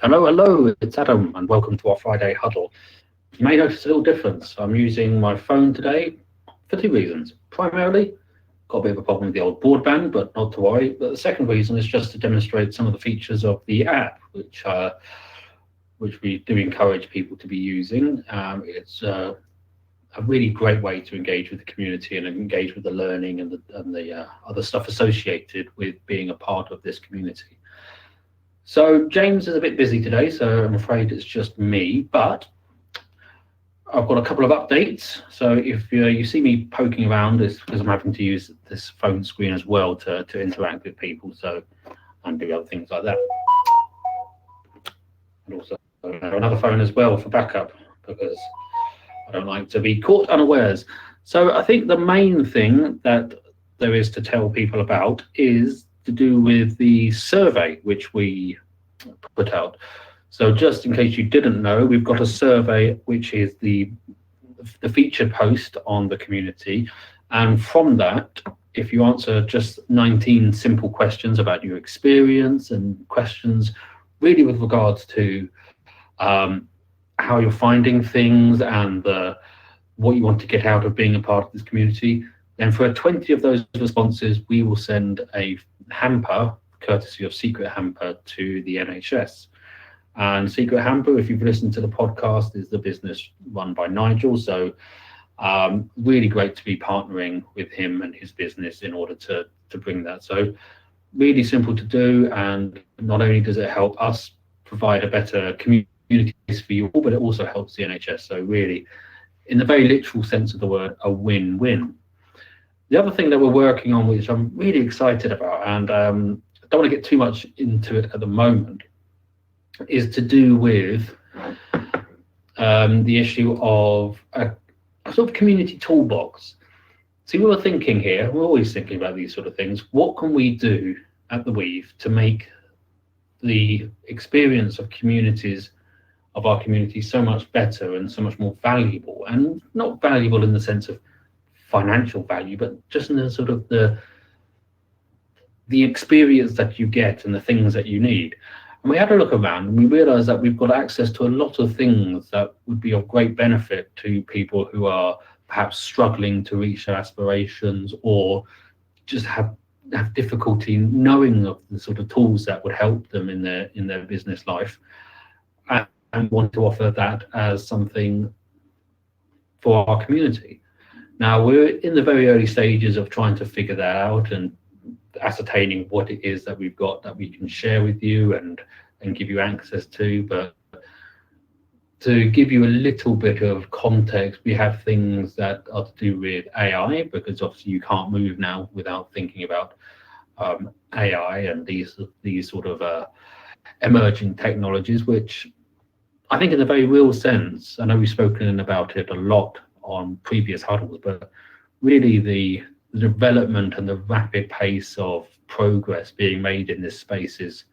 Hello, hello, it's Adam, and welcome to our Friday huddle. You may notice a little difference. I'm using my phone today for two reasons. Primarily, got a bit of a problem with the old broadband, but not to worry. But the second reason is just to demonstrate some of the features of the app, which we do encourage people to be using. It's a really great way to engage with the community and engage with the learning and the other stuff associated with being a part of this community. So James is a bit busy today, so I'm afraid it's just me. But I've got a couple of updates. So if you see me poking around, it's because I'm having to use this phone screen as well to interact with people. So and do other things like that, and also another phone as well for backup because I don't like to be caught unawares. So I think the main thing that there is to tell people about is to do with the survey which we put out. So just in case you didn't know, we've got a survey which is the featured post on the community, and from that, if you answer just 19 simple questions about your experience and questions really with regards to how you're finding things and what you want to get out of being a part of this community, then for 20 of those responses, we will send a hamper, courtesy of Secret Hamper, to the NHS. And Secret Hamper, if you've listened to the podcast, is the business run by Nigel. So really great to be partnering with him and his business in order to bring that. So really simple to do, and not only does it help us provide a better community for you all, but it also helps the NHS. So really, in the very literal sense of the word, a win-win. The other thing that we're working on, which I'm really excited about, and I don't want to get too much into it at the moment, is to do with the issue of a sort of community toolbox. See, we were thinking here, we're always thinking about these sort of things. What can we do at the Weave to make the experience of our community so much better and so much more valuable, and not valuable in the sense of financial value, but just in the sort of the experience that you get and the things that you need. And we had a look around and we realized that we've got access to a lot of things that would be of great benefit to people who are perhaps struggling to reach their aspirations, or just have difficulty knowing of the sort of tools that would help them in their business life, and want to offer that as something for our community. Now, we're in the very early stages of trying to figure that out and ascertaining what it is that we've got that we can share with you and give you access to. But to give you a little bit of context, we have things that are to do with AI, because obviously you can't move now without thinking about AI and these sort of emerging technologies, which I think in a very real sense, I know we've spoken about it a lot on previous huddles, but really the development and the rapid pace of progress being made in this space is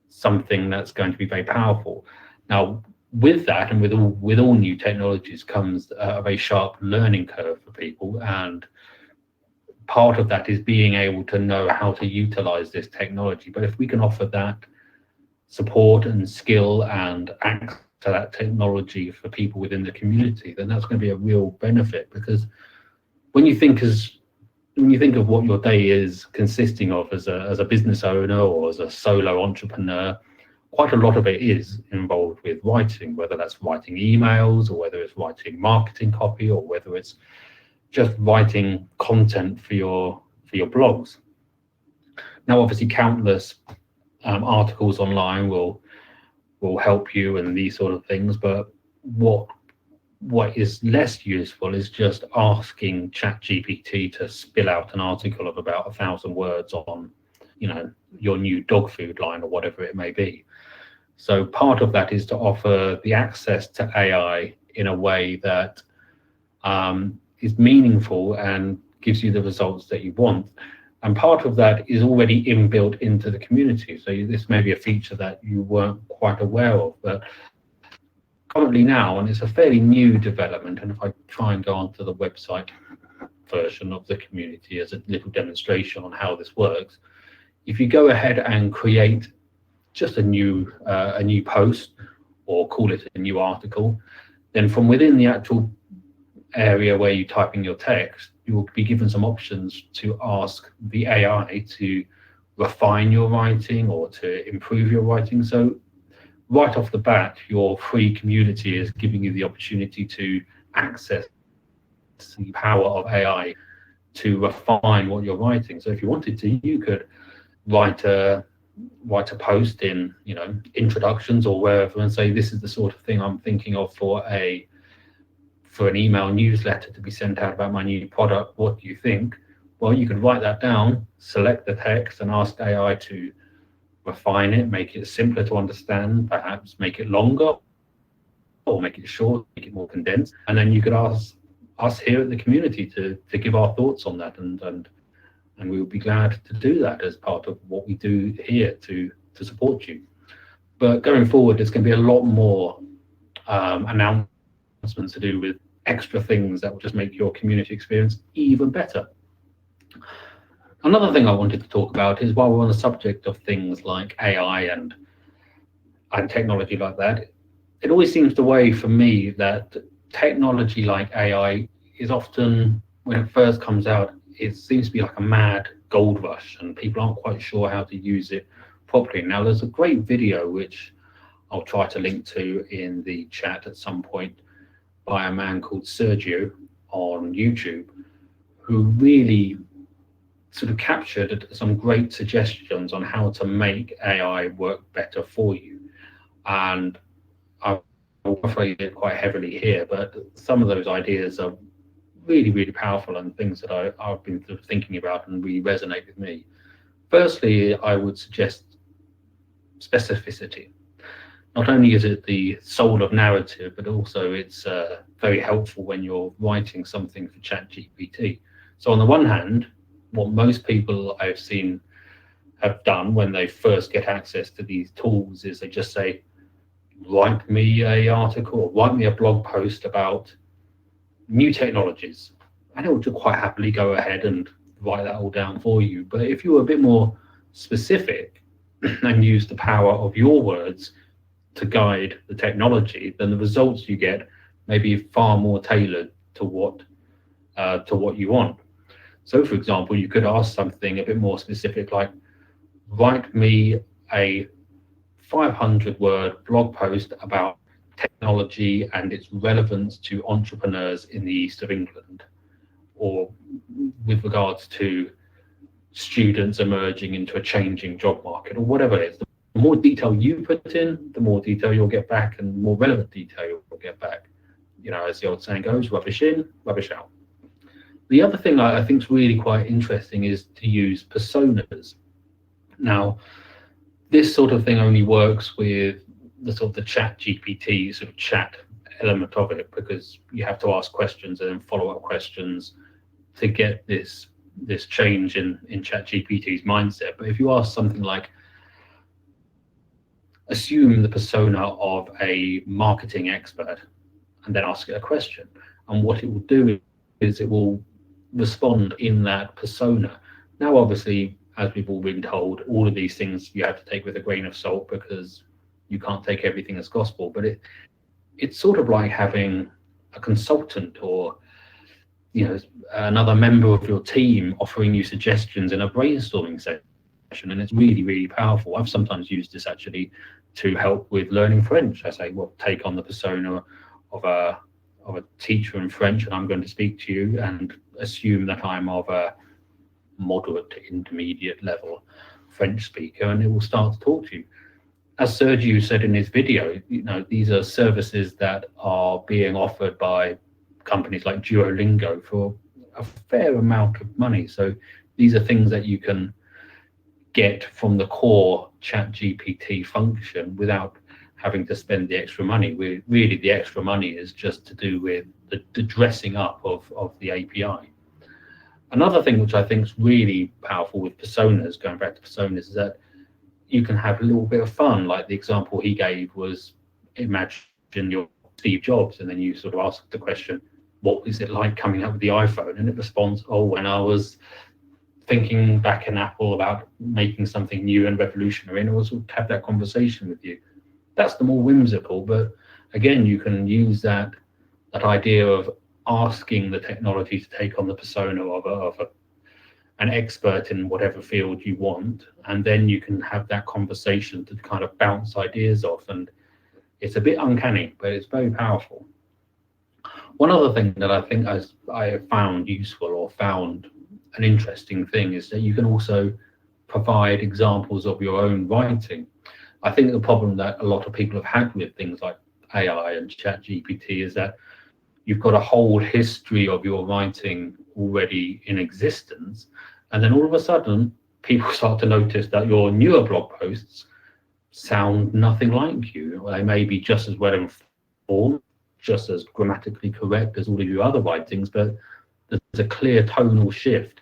something that's going to be very powerful. Now, with that and with all new technologies comes a very sharp learning curve for people, and part of that is being able to know how to utilize this technology. But if we can offer that support and skill and access to that technology for people within the community, then that's going to be a real benefit. Because when you think of what your day is consisting of as a business owner or as a solo entrepreneur, quite a lot of it is involved with writing, whether that's writing emails or whether it's writing marketing copy or whether it's just writing content for your blogs. Now, obviously, countless articles online will help you and these sort of things, but what is less useful is just asking ChatGPT to spill out an article of about 1,000 words on, your new dog food line or whatever it may be. So part of that is to offer the access to AI in a way that is meaningful and gives you the results that you want. And part of that is already inbuilt into the community. So this may be a feature that you weren't quite aware of, but currently now, and it's a fairly new development, and if I try and go onto the website version of the community as a little demonstration on how this works, if you go ahead and create just a new post, or call it a new article, then from within the actual area where you type in your text, you will be given some options to ask the AI to refine your writing or to improve your writing. So right off the bat, your free community is giving you the opportunity to access the power of AI to refine what you're writing. So if you wanted to, you could write a post in, introductions or wherever, and say, this is the sort of thing I'm thinking of for an email newsletter to be sent out about my new product. What do you think? Well, you could write that down, select the text, and ask AI to refine it, make it simpler to understand, perhaps make it longer or make it short, make it more condensed. And then you could ask us here at the community to give our thoughts on that, and we would be glad to do that as part of what we do here to support you. But going forward, there's going to be a lot more announcements to do with extra things that will just make your community experience even better. Another thing I wanted to talk about is, while we're on the subject of things like AI and technology like that, it always seems the way for me that technology like AI is often, when it first comes out, it seems to be like a mad gold rush, and people aren't quite sure how to use it properly. Now, there's a great video which I'll try to link to in the chat at some point, by a man called Sergio on YouTube, who really sort of captured some great suggestions on how to make AI work better for you. And I'll phrase it quite heavily here, but some of those ideas are really, really powerful, and things that I've been sort of thinking about and really resonate with me. Firstly, I would suggest specificity. Not only is it the soul of narrative, but also it's very helpful when you're writing something for ChatGPT. So on the one hand, what most people I've seen have done when they first get access to these tools is they just say, write me an article or write me a blog post about new technologies. And it will just quite happily go ahead and write that all down for you. But if you were a bit more specific and use the power of your words to guide the technology, then the results you get may be far more tailored to what you want. So, for example, you could ask something a bit more specific, like, write me a 500-word blog post about technology and its relevance to entrepreneurs in the east of England, or with regards to students emerging into a changing job market, or whatever it is. The more detail you put in, the more detail you'll get back, and more relevant detail you'll get back. As the old saying goes, rubbish in, rubbish out. The other thing I think is really quite interesting is to use personas. Now, this sort of thing only works with the sort of the chat GPT sort of chat element of it, because you have to ask questions and then follow-up questions to get this change in chat GPT's mindset. But if you ask something like, assume the persona of a marketing expert, and then ask it a question, and what it will do is it will respond in that persona. Now, obviously, as we've all been told, all of these things you have to take with a grain of salt, because you can't take everything as gospel. But it's sort of like having a consultant or another member of your team offering you suggestions in a brainstorming session, and it's really, really powerful. I've sometimes used this actually to help with learning French. I say, well, take on the persona of a teacher in French, and I'm going to speak to you, and assume that I'm of a moderate to intermediate level French speaker, and it will start to talk to you. As Sergio said in his video, these are services that are being offered by companies like Duolingo for a fair amount of money. So these are things that you can get from the core ChatGPT function without having to spend the extra money. Really, the extra money is just to do with the dressing up of the API. Another thing which I think is really powerful with personas, going back to personas, is that you can have a little bit of fun. Like the example he gave was, imagine you're Steve Jobs, and then you sort of ask the question, what is it like coming up with the iPhone? And it responds, oh, when I was thinking back in Apple about making something new and revolutionary, and also have that conversation with you. That's the more whimsical, but again, you can use that idea of asking the technology to take on the persona of an expert in whatever field you want, and then you can have that conversation to kind of bounce ideas off. And it's a bit uncanny, but it's very powerful. One other thing that I think I have found useful, or found an interesting thing, is that you can also provide examples of your own writing. I think the problem that a lot of people have had with things like AI and ChatGPT is that you've got a whole history of your writing already in existence, and then all of a sudden people start to notice that your newer blog posts sound nothing like you. They may be just as well informed, just as grammatically correct as all of your other writings, but there's a clear tonal shift.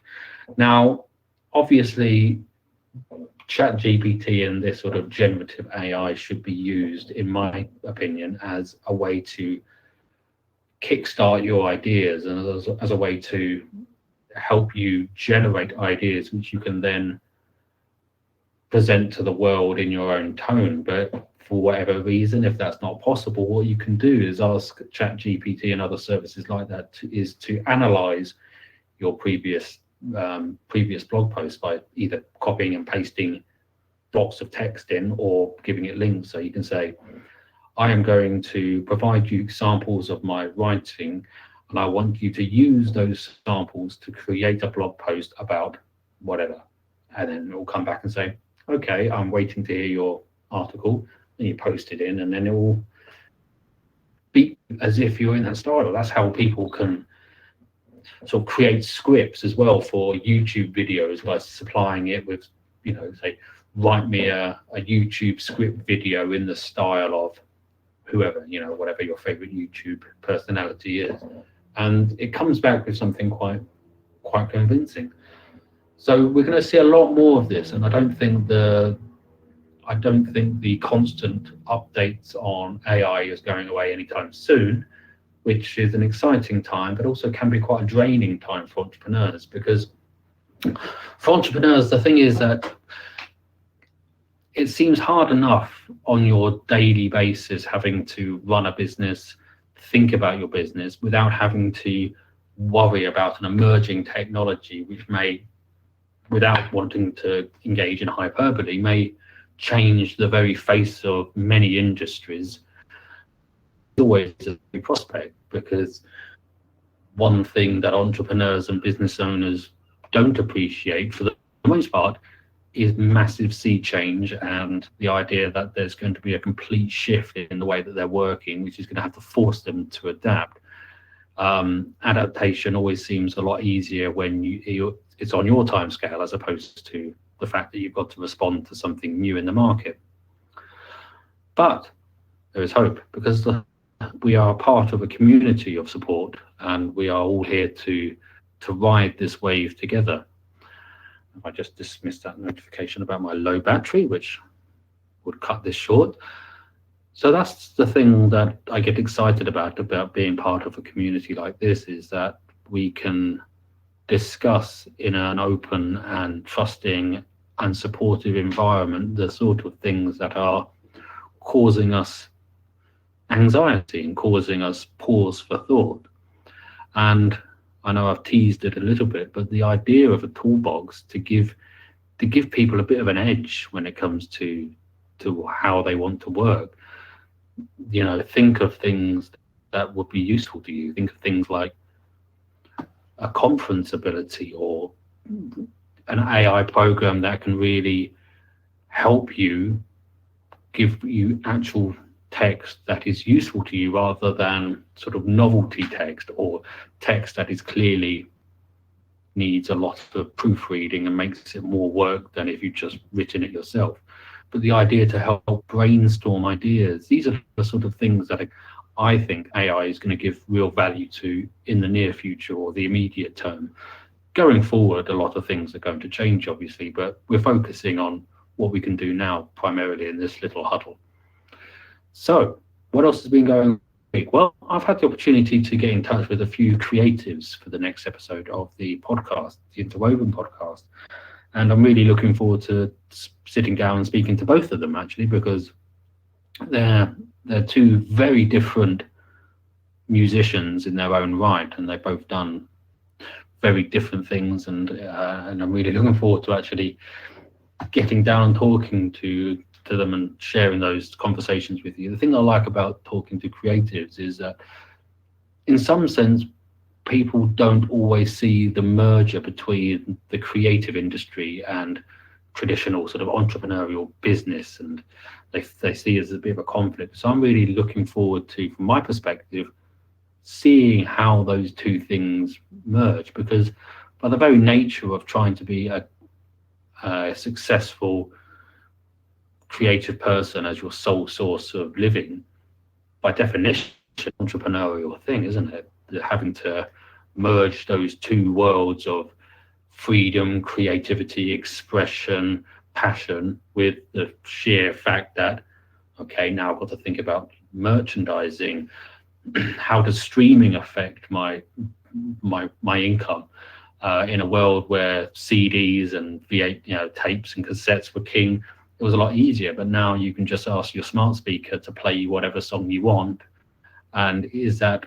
Now, obviously, ChatGPT and this sort of generative AI should be used, in my opinion, as a way to kickstart your ideas, and as a way to help you generate ideas which you can then present to the world in your own tone. But for whatever reason, if that's not possible, what you can do is ask ChatGPT and other services like that to analyze your previous blog posts by either copying and pasting blocks of text in, or giving it links. So you can say, I am going to provide you samples of my writing, and I want you to use those samples to create a blog post about whatever. And then it will come back and say, okay, I'm waiting to hear your article. And you post it in, and then it will be as if you're in that style. That's how people can sort of create scripts as well for YouTube videos, by supplying it with, say, write me a YouTube script video in the style of whoever, whatever your favorite YouTube personality is. And it comes back with something quite convincing. So we're going to see a lot more of this, and I don't think the constant updates on AI is going away anytime soon, which is an exciting time, but also can be quite a draining time for entrepreneurs. Because for entrepreneurs, the thing is that it seems hard enough on your daily basis having to run a business, think about your business, without having to worry about an emerging technology which may, without wanting to engage in hyperbole, may change the very face of many industries. It's always a prospect, because one thing that entrepreneurs and business owners don't appreciate, for the most part, is massive sea change, and the idea that there's going to be a complete shift in the way that they're working, which is going to have to force them to adapt. Adaptation always seems a lot easier when it's on your time scale, as opposed to the fact that you've got to respond to something new in the market. But there is hope, because we are part of a community of support, and we are all here to ride this wave together. I just dismissed that notification about my low battery, which would cut this short. So that's the thing that I get excited about being part of a community like this, is that we can discuss in an open and trusting and supportive environment the sort of things that are causing us anxiety and causing us pause for thought. And I know I've teased it a little bit, but the idea of a toolbox to give people a bit of an edge when it comes to how they want to work. Think of things that would be useful to you. Think of things like a conference ability, or an AI program that can really help you, give you actual text that is useful to you, rather than sort of novelty text, or text that is clearly needs a lot of proofreading and makes it more work than if you've just written it yourself. But the idea to help brainstorm ideas, these are the sort of things that I think AI is going to give real value to in the near future, or the immediate term. Going forward, a lot of things are going to change, obviously, but we're focusing on what we can do now, primarily in this little huddle. So what else has been going on Well, I've had the opportunity to get in touch with a few creatives for the next episode of the podcast, the Interwoven podcast. And I'm really looking forward to sitting down and speaking to both of them, actually, because they're two very different musicians in their own right, and they've both done very different things. And I'm really looking forward to actually getting down and talking to them and sharing those conversations with you. The thing I like about talking to creatives is that, in some sense, people don't always see the merger between the creative industry and traditional sort of entrepreneurial business, and they see it as a bit of a conflict. So I'm really looking forward to, from my perspective, seeing how those two things merge, because by the very nature of trying to be a successful creative person as your sole source of living, by definition, entrepreneurial thing, isn't it? Having to merge those two worlds of freedom, creativity, expression, passion, with the sheer fact that, okay, now I've got to think about merchandising. How does streaming affect my income? In a world where CDs and V8, tapes and cassettes were king, it was a lot easier. But now you can just ask your smart speaker to play whatever song you want. And is that,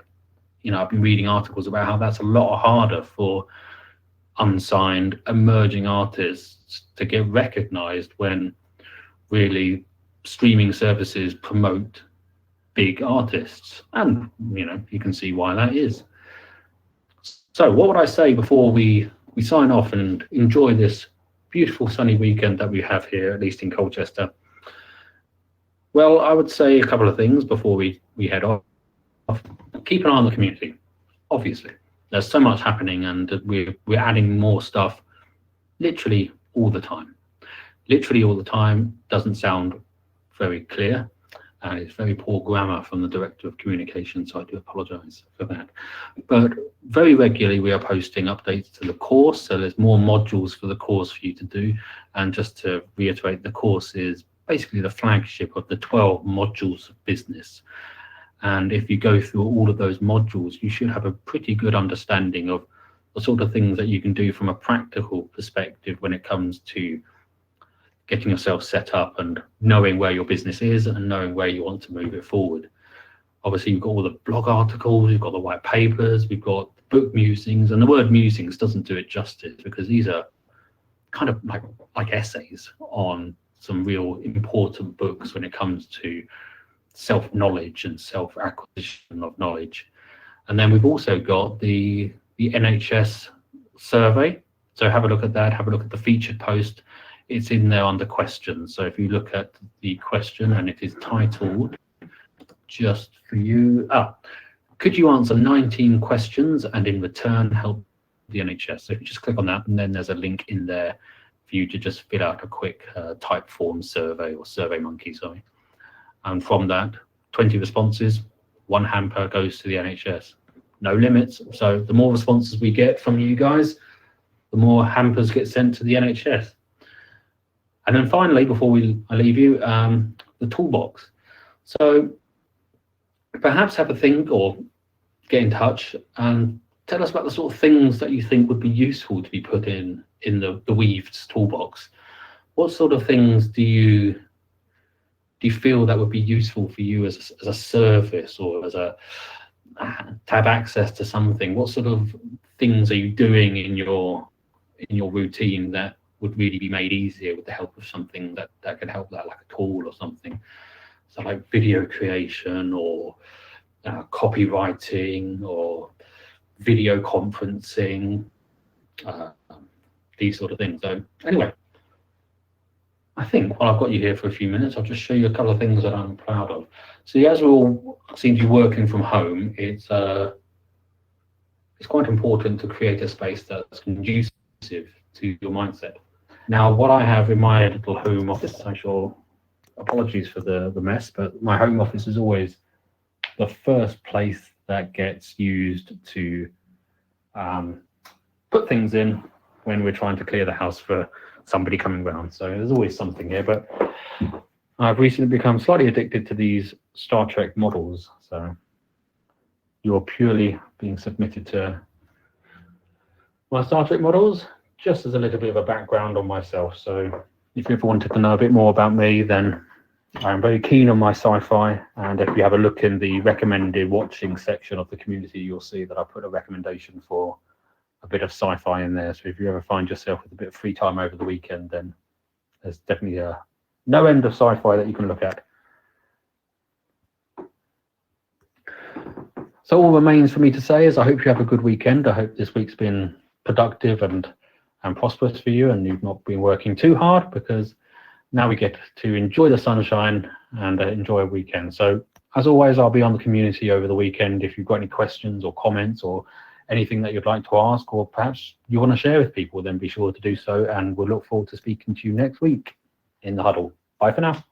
I've been reading articles about how that's a lot harder for unsigned emerging artists to get recognized, when really streaming services promote big artists. And, you can see why that is. So what would I say before we sign off and enjoy this beautiful sunny weekend that we have here, at least in Colchester? Well, I would say a couple of things before we head off. Keep an eye on the community, obviously. There's so much happening, and we're adding more stuff literally all the time. Literally all the time doesn't sound very clear, and it's very poor grammar from the Director of Communication, so I do apologise for that. But very regularly we are posting updates to the course, so there's more modules for the course for you to do. And just to reiterate, the course is basically the flagship of the 12 modules of business. And if you go through all of those modules, you should have a pretty good understanding of the sort of things that you can do from a practical perspective when it comes to getting yourself set up and knowing where your business is and knowing where you want to move it forward. Obviously, you've got all the blog articles, you've got the white papers, we've got book musings, and the word musings doesn't do it justice, because these are kind of like essays on some real important books when it comes to self-knowledge and self-acquisition of knowledge. And then we've also got the NHS survey. So have a look at that, have a look at the featured post. It's in there under questions. So if you look at the question, and it is titled, just for you, could you answer 19 questions and in return help the NHS? So if you just click on that, and then there's a link in there for you to just fill out a quick type form survey, or Survey Monkey, sorry. And from that, 20 responses, one hamper goes to the NHS. No limits. So the more responses we get from you guys, the more hampers get sent to the NHS. And then finally, before I leave you, the toolbox. So perhaps have a think, or get in touch and tell us about the sort of things that you think would be useful to be put in the Weaved toolbox. What sort of things do you feel that would be useful for you as a service, or as to have access to something? What sort of things are you doing in your routine that would really be made easier with the help of something that could help that, like a tool or something? So like video creation, or copywriting, or video conferencing, these sort of things. So anyway, I think while I've got you here for a few minutes, I'll just show you a couple of things that I'm proud of. So as we all seem to be working from home, it's quite important to create a space that's conducive to your mindset. Now, what I have in my little home office, apologies for the mess, but my home office is always the first place that gets used to put things in when we're trying to clear the house for somebody coming round. So there's always something here, but I've recently become slightly addicted to these Star Trek models. So you're purely being submitted to my Star Trek models, just as a little bit of a background on myself. So if you ever wanted to know a bit more about me, then I'm very keen on my sci-fi, and if you have a look in the recommended watching section of the community, you'll see that I put a recommendation for a bit of sci-fi in there. So if you ever find yourself with a bit of free time over the weekend, then there's definitely no end of sci-fi that you can look at. So all remains for me to say is I hope you have a good weekend. I hope this week's been productive and prosperous for you, and you've not been working too hard, because now we get to enjoy the sunshine and enjoy a weekend. So as always, I'll be on the community over the weekend. If you've got any questions or comments or anything that you'd like to ask, or perhaps you want to share with people, then be sure to do so. And we'll look forward to speaking to you next week in the Huddle. Bye for now.